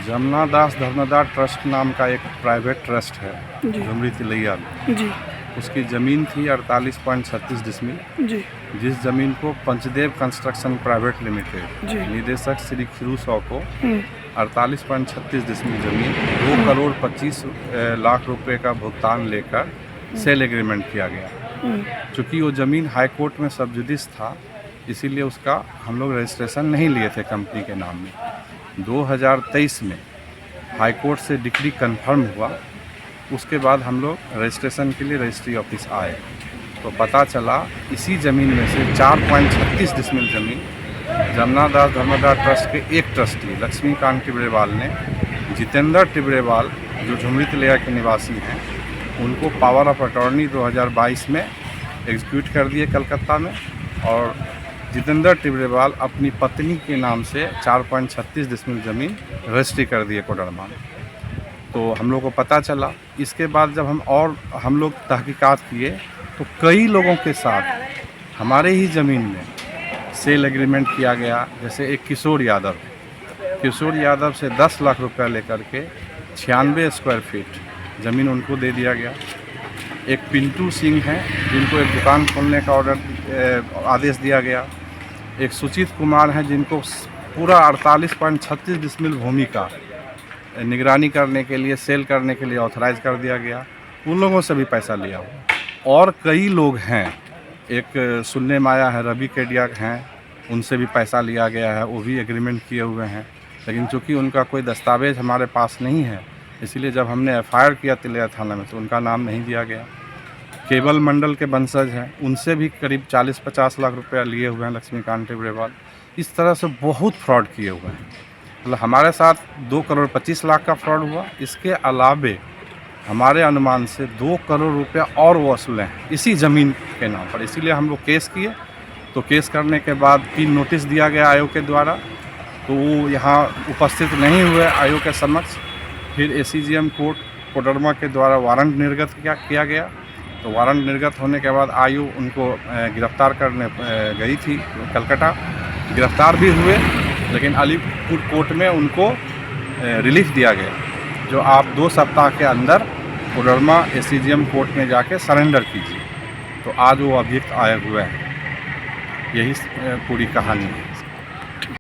जमुना दास धर्मदार trust नाम का एक प्राइवेट ट्रस्ट है जी झुमरी तिलैया में। जी उसकी ज़मीन थी 48.36 डिसमिल, जी जिस ज़मीन को पंचदेव कंस्ट्रक्शन प्राइवेट लिमिटेड जी निदेशक श्री खिरू सौ को हम्म, 48.36 डिसमिल ज़मीन 2 करोड़ 25 लाख रुपए का भुगतान लेकर सेल एग्रीमेंट किया गया। हम्म, चूँकि वो ज़मीन हाई कोर्ट में सब्जुडिस था, इसीलिए उसका हम लोग रजिस्ट्रेशन नहीं लिए थे कंपनी के नाम में। 2023 में हाई कोर्ट से डिक्री कन्फर्म हुआ, उसके बाद हम लोग रजिस्ट्रेशन के लिए रजिस्ट्री ऑफिस आए तो पता चला इसी ज़मीन में से 4.36 डिसमिल ज़मीन जमुना दास धर्मदार ट्रस्ट के एक ट्रस्टी लक्ष्मीकांत टिबरेवाल ने जितेंद्र टिबरेवाल जो झुमरी तिलैया के निवासी हैं उनको पावर ऑफ अटॉर्नी 2022 में एग्जीक्यूट कर दिए कलकत्ता में, और जितेंद्र टिबरेवाल अपनी पत्नी के नाम से 4.36 डिसमिल ज़मीन रजिस्ट्री कर दिए कोडरमा में। तो हम लोग को पता चला। इसके बाद जब हम लोग तहकीकात किए तो कई लोगों के साथ हमारे ही ज़मीन में सेल एग्रीमेंट किया गया। जैसे एक किशोर यादव से 10 लाख रुपया लेकर के 96 स्क्वायर फीट ज़मीन उनको दे दिया गया। एक पिंटू सिंह हैं जिनको एक दुकान खोलने का आदेश दिया गया। एक सुचित कुमार हैं जिनको पूरा 48.36 डिसमिल भूमि का निगरानी करने के लिए, सेल करने के लिए ऑथराइज कर दिया गया। उन लोगों से भी पैसा लिया हुआ। और कई लोग हैं, एक सुनने में आया है रवि केडिया हैं, उनसे भी पैसा लिया गया है, वो भी एग्रीमेंट किए हुए हैं। लेकिन चूँकि उनका कोई दस्तावेज हमारे पास नहीं है, इसीलिए जब हमने एफआईआर किया तिलैया थाना में तो उनका नाम नहीं दिया गया। केवल मंडल के वंशज हैं, उनसे भी करीब 40-50 लाख रुपया लिए हुए हैं लक्ष्मीकांत टिबरेवाल। इस तरह से बहुत फ्रॉड किए हुए हैं। मतलब हमारे साथ 2 करोड़ 25 लाख का फ्रॉड हुआ। इसके अलावे हमारे अनुमान से 2 करोड़ रुपया और वसूले हैं इसी ज़मीन के नाम पर। इसीलिए हम लोग केस किए। तो केस करने के बाद 3 नोटिस दिया गया आयोग के द्वारा, तो वो यहाँ उपस्थित नहीं हुए आयोग के समक्ष। फिर एसीजीएम कोर्ट कोडरमा के द्वारा वारंट निर्गत किया गया। तो वारंट निर्गत होने के बाद आयोग उनको गिरफ्तार करने गई थी कलकत्ता। गिरफ्तार भी हुए, लेकिन अलीपुर कोर्ट में उनको रिलीफ दिया गया, जो आप 2 सप्ताह के अंदर कोडरमा एसीजीएम कोर्ट में जाके सरेंडर कीजिए। तो आज वो अभियुक्त आए हुए हैं। यही पूरी कहानी है।